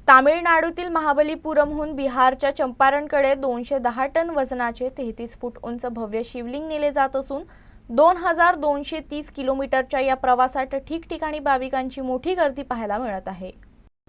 तामिळनाडूतील महाबलीपुरमहून बिहारच्या चंपारणकडे 210 टन वजनाचे 33 फूट उंच भव्य शिवलिंग नेले जात असून 2230 किलोमीटरच्या या प्रवासात ठिकठिकाणी भाविकांची मोठी गर्दी पाहायला मिळत आहे।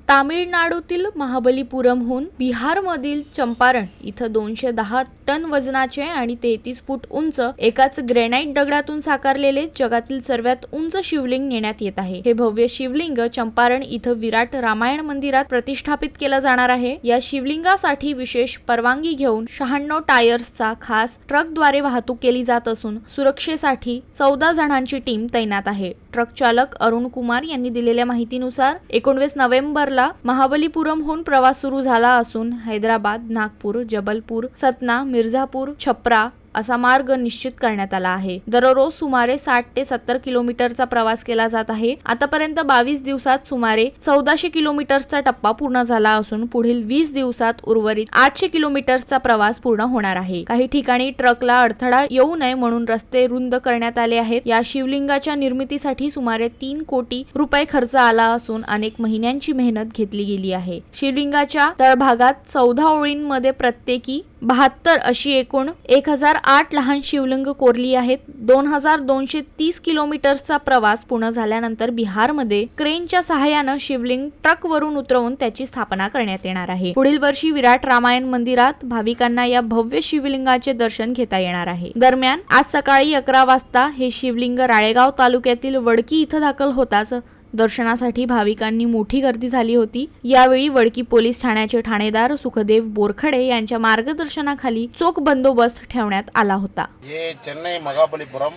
तामिळनाडूतील महाबलीपुरमहून बिहारमधील चंपारण इथं 210 टन वजनाचे आणि 33 फूट उंच एकाच ग्रेनाइट दगडातून साकारलेले जगातील सर्वात उंच शिवलिंग नेण्यात येत आहे। हे भव्य शिवलिंग चंपारण इथं विराट रामायण मंदिरात प्रतिष्ठापित केलं जाणार आहे। या शिवलिंगासाठी विशेष परवानगी घेऊन 96 टायर्सचा खास ट्रकद्वारे वाहतूक केली जात असून सुरक्षेसाठी 14 जणांची टीम तैनात आहे। ट्रक चालक अरुण कुमार यांनी दिलेल्या माहितीनुसार 19 नोव्हेंबरला महाबलीपुरमहून प्रवास सुरू झाला असून हैदराबाद, नागपूर, जबलपूर, सतना, मिर्झापूर, छपरा असा मार्ग निश्चित करण्यात आला आहे। दररोज सुमारे 60 ते 70 किलोमीटरचा प्रवास केला जात आहे। आतापर्यंत 22 दिवसात सुमारे 1400 किलोमीटरचा टप्पा पूर्ण झाला असून पुढील 20 दिवसात उर्वरित 800 किलोमीटरचा प्रवास पूर्ण होणार आहे। काही ठिकाणी ट्रकला अडथळा येऊ नये म्हणून रस्ते रुंद करण्यात आले आहेत। या शिवलिंगाच्या निर्मितीसाठी सुमारे 3 कोटी रुपये खर्च आला असून अनेक महिन्यांची मेहनत घेतली गेली आहे। शिवलिंगाच्या तळभागात 14 ओळींमध्ये प्रत्येकी 72 अशी एकूण 1008 लहान शिवलिंग कोरली आहेत। 2230 किलोमीटरचा प्रवास पूर्ण झाल्यानंतर बिहारमध्ये क्रेनच्या सहाय्याने शिवलिंग ट्रकवरून उतरवून त्याची स्थापना करण्यात येणार आहे। पुढील वर्षी विराट रामायण मंदिरात भाविकांना या भव्य शिवलिंगाचे दर्शन घेता येणार आहे। दरम्यान आज सकाळी 11 वाजता हे शिवलिंग राळेगाव तालुक्यातील वडकी इथं दाखल होताच दर्शनासाठी भाविकांनी मोठी गर्दी झाली होती। यावेळी वडकी पोलीस ठाण्याचे ठाणेदार सुखदेव बोरखडे यांच्या मार्गदर्शनाखाली चोख बंदोबस्त ठेवण्यात आला होता। ये चेन्नई महाबलीपुरम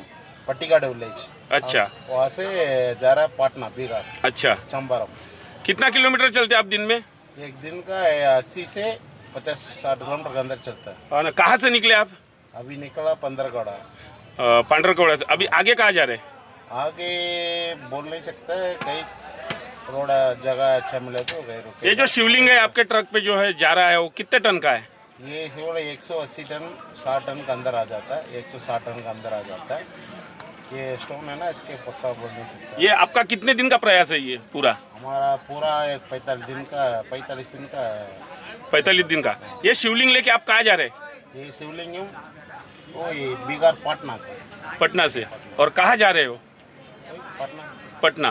पट्टीकाड विलेज। अच्छा, वहाँ से जा रहा है पटना बिहार। अच्छा, चंपारण। कितना किलोमीटर चलते आप दिन में? एक दिन का 80 से 50-60 किलोमीटर के अंदर चलता है। और कहाँ से निकले आप? अभी निकला 15 कड़ा। पांडरकौड़ा से। अभी आगे कहाँ जा रहे हैं? आगे बोल नहीं सकता है, कहीं थोड़ा जगह अच्छा मिले तो गए रुके। ये जो शिवलिंग है आपके ट्रक पे जो है जा रहा है वो कितने टन का है? ये थोड़ा 180 टन 60 टन का अंदर आ जाता है। 160 टन का अंदर आ जाता है। ये स्टोन है ना, इसके पक्का बोल नहीं सकता। ये आपका कितने दिन का प्रयास है ये पूरा? हमारा पूरा एक 45 दिन का 45 दिन का। ये शिवलिंग लेके आप कहाँ जा रहे हैं? ये शिवलिंग वो ये बिहार पटना से। पटना से। और कहाँ जा रहे हो? पटना। पटना।